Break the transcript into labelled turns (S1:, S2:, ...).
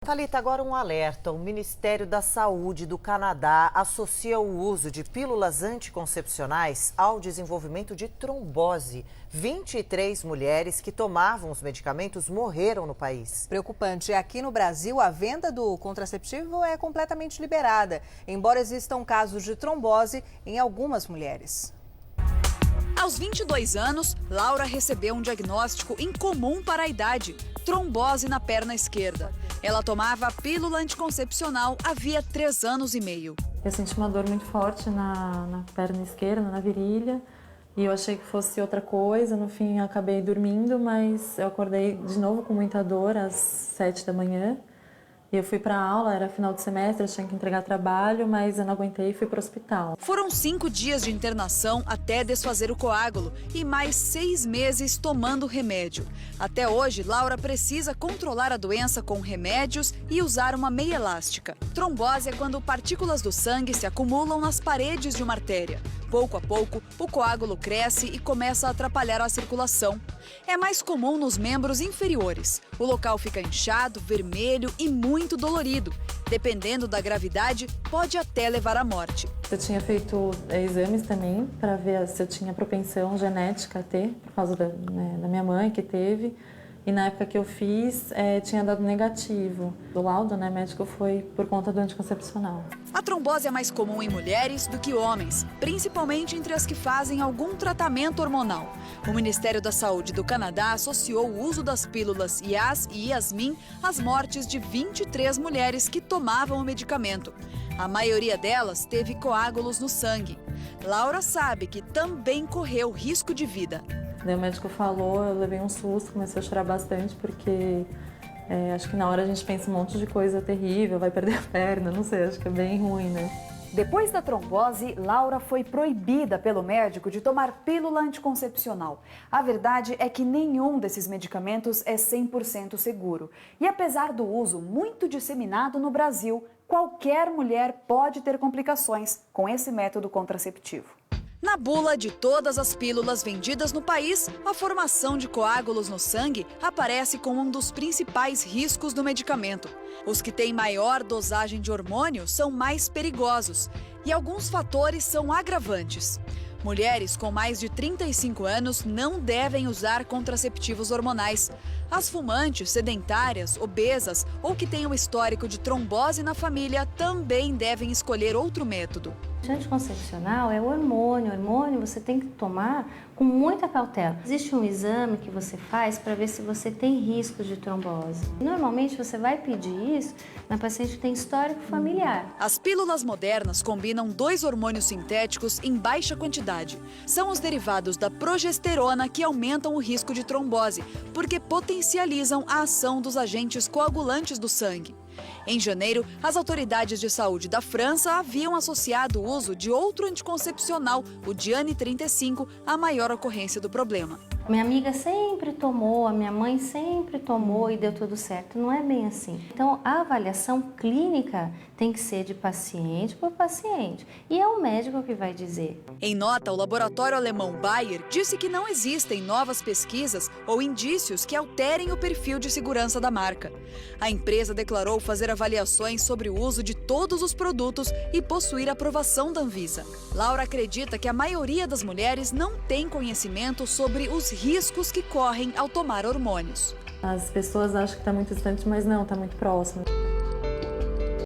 S1: Thalita, agora um alerta. O Ministério da Saúde do Canadá associa o uso de pílulas anticoncepcionais ao desenvolvimento de trombose. 23 mulheres que tomavam os medicamentos morreram no país.
S2: Preocupante. Aqui no Brasil, a venda do contraceptivo é completamente liberada, embora existam casos de trombose em algumas mulheres.
S3: Aos 22 anos, Laura recebeu um diagnóstico incomum para a idade: trombose na perna esquerda. Ela tomava a pílula anticoncepcional havia 3 anos e meio.
S4: Eu senti uma dor muito forte na perna esquerda, na virilha, e eu achei que fosse outra coisa. No fim, eu acabei dormindo, mas eu acordei de novo com muita dor às 7 da manhã. E eu fui para a aula, era final de semestre, eu tinha que entregar trabalho, mas eu não aguentei e fui para o hospital.
S3: Foram 5 dias de internação até desfazer o coágulo e mais 6 meses tomando remédio. Até hoje, Laura precisa controlar a doença com remédios e usar uma meia elástica. Trombose é quando partículas do sangue se acumulam nas paredes de uma artéria. Pouco a pouco, o coágulo cresce e começa a atrapalhar a circulação. É mais comum nos membros inferiores. O local fica inchado, vermelho e muito dolorido. Dependendo da gravidade, pode até levar à morte.
S4: Eu tinha feito exames também para ver se eu tinha propensão genética a ter, por causa da minha mãe que teve. E na época que eu fiz, tinha dado negativo. O laudo médico foi por conta do anticoncepcional.
S3: A trombose é mais comum em mulheres do que homens, principalmente entre as que fazem algum tratamento hormonal. O Ministério da Saúde do Canadá associou o uso das pílulas Yas e Yasmin às mortes de 23 mulheres que tomavam o medicamento. A maioria delas teve coágulos no sangue. Laura sabe que também correu risco de vida.
S4: Daí o médico falou, eu levei um susto, comecei a chorar bastante, porque acho que na hora a gente pensa um monte de coisa terrível, vai perder a perna, não sei, acho que é bem ruim, né?
S5: Depois da trombose, Laura foi proibida pelo médico de tomar pílula anticoncepcional. A verdade é que nenhum desses medicamentos é 100% seguro. E apesar do uso muito disseminado no Brasil, qualquer mulher pode ter complicações com esse método contraceptivo.
S3: Na bula de todas as pílulas vendidas no país, a formação de coágulos no sangue aparece como um dos principais riscos do medicamento. Os que têm maior dosagem de hormônio são mais perigosos e alguns fatores são agravantes. Mulheres com mais de 35 anos não devem usar contraceptivos hormonais. As fumantes, sedentárias, obesas ou que tenham histórico de trombose na família também devem escolher outro método.
S6: O anticoncepcional é o hormônio. O hormônio você tem que tomar com muita cautela. Existe um exame que você faz para ver se você tem risco de trombose. Normalmente você vai pedir isso na paciente que tem histórico familiar.
S3: As pílulas modernas combinam 2 hormônios sintéticos em baixa quantidade. São os derivados da progesterona que aumentam o risco de trombose, porque potencializam a ação dos agentes coagulantes do sangue. Em janeiro, as autoridades de saúde da França haviam associado o uso de outro anticoncepcional, o Diane 35, à maior ocorrência do problema.
S6: Minha amiga sempre tomou, a minha mãe sempre tomou e deu tudo certo. Não é bem assim. Então, a avaliação clínica tem que ser de paciente por paciente. E é o médico que vai dizer.
S3: Em nota, o laboratório alemão Bayer disse que não existem novas pesquisas ou indícios que alterem o perfil de segurança da marca. A empresa declarou fazer avaliações sobre o uso de todos os produtos e possuir aprovação da Anvisa. Laura acredita que a maioria das mulheres não tem conhecimento sobre os riscos que correm ao tomar hormônios.
S4: As pessoas acham que está muito distante, mas não, está muito próximo.